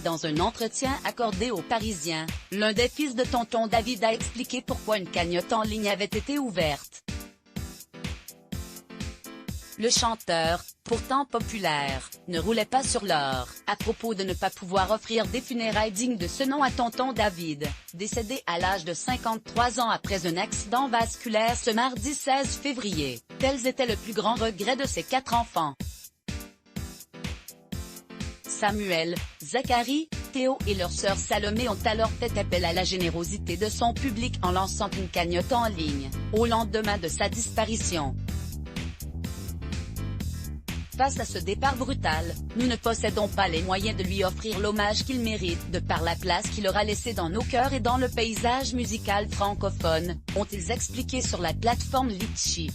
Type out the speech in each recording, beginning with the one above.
Dans un entretien accordé aux Parisiens, l'un des fils de Tonton David a expliqué pourquoi une cagnotte en ligne avait été ouverte. Le chanteur, pourtant populaire, ne roulait pas sur l'or, à propos de ne pas pouvoir offrir des funérailles dignes de ce nom à Tonton David, décédé à l'âge de 53 ans après un accident vasculaire ce mardi 16 février. Tels étaient le plus grand regret de ses 4 enfants. Samuel, Zacharie, Théo et leur sœur Salomé ont alors fait appel à la générosité de son public en lançant une cagnotte en ligne, au lendemain de sa disparition. Face à ce départ brutal, nous ne possédons pas les moyens de lui offrir l'hommage qu'il mérite de par la place qu'il aura laissée dans nos cœurs et dans le paysage musical francophone, ont-ils expliqué sur la plateforme Litchi.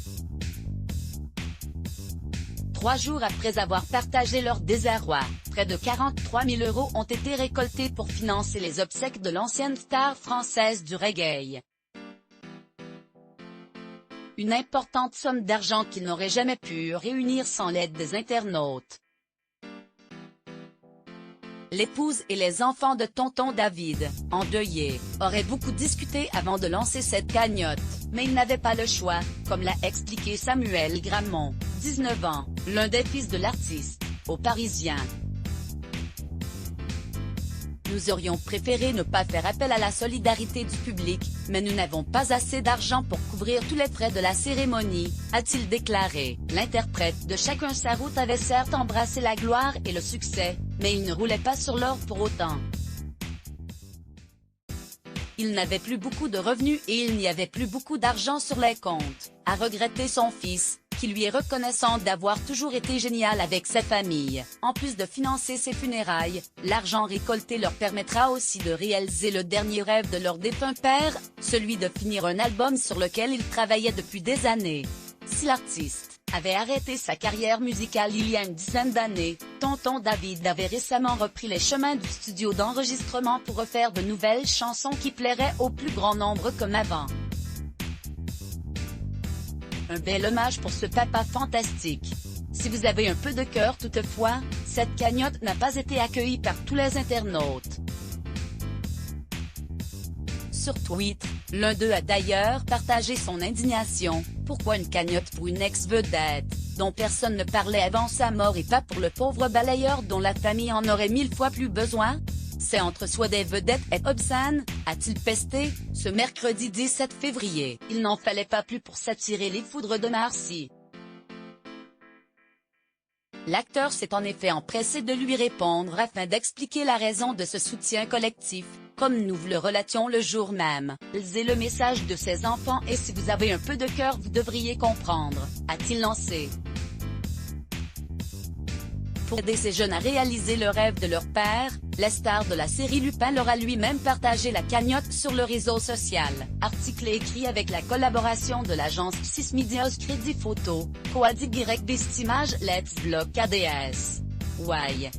3 jours après avoir partagé leur désarroi, près de 43 000 € ont été récoltés pour financer les obsèques de l'ancienne star française du reggae. Une importante somme d'argent qu'ils n'auraient jamais pu réunir sans l'aide des internautes. L'épouse et les enfants de Tonton David, endeuillés, auraient beaucoup discuté avant de lancer cette cagnotte, mais ils n'avaient pas le choix, comme l'a expliqué Samuel Gramont, 19 ans, l'un des fils de l'artiste, aux Parisiens. Nous aurions préféré ne pas faire appel à la solidarité du public, mais nous n'avons pas assez d'argent pour couvrir tous les frais de la cérémonie, a-t-il déclaré. L'interprète de Chacun sa route avait certes embrassé la gloire et le succès, mais il ne roulait pas sur l'or pour autant. Il n'avait plus beaucoup de revenus et il n'y avait plus beaucoup d'argent sur les comptes, a regretté son fils, qui lui est reconnaissant d'avoir toujours été génial avec sa famille. En plus de financer ses funérailles, l'argent récolté leur permettra aussi de réaliser le dernier rêve de leur défunt père, celui de finir un album sur lequel ils travaillaient depuis des années. Si l'artiste avait arrêté sa carrière musicale il y a une dizaine d'années, Tonton David avait récemment repris les chemins du studio d'enregistrement pour refaire de nouvelles chansons qui plairaient au plus grand nombre comme avant. Un bel hommage pour ce papa fantastique. Si vous avez un peu de cœur toutefois, cette cagnotte n'a pas été accueillie par tous les internautes. Sur Twitter, l'un d'eux a d'ailleurs partagé son indignation. Pourquoi une cagnotte pour une ex-vedette, dont personne ne parlait avant sa mort et pas pour le pauvre balayeur dont la famille en aurait 1000 fois plus besoin? C'est entre soi des vedettes et obscène, a-t-il pesté, ce mercredi 17 février. Il n'en fallait pas plus pour s'attirer les foudres de Marcy. L'acteur s'est en effet empressé de lui répondre afin d'expliquer la raison de ce soutien collectif, comme nous vous le relations le jour même. Lisez le message de ses enfants et si vous avez un peu de cœur vous devriez comprendre, a-t-il lancé. Pour aider ces jeunes à réaliser le rêve de leur père, la star de la série Lupin leur a lui-même partagé la cagnotte sur le réseau social. Article écrit avec la collaboration de l'agence Psys Medias Crédit Photo, Coadi Bestimage Let's Block ADS. Ouais.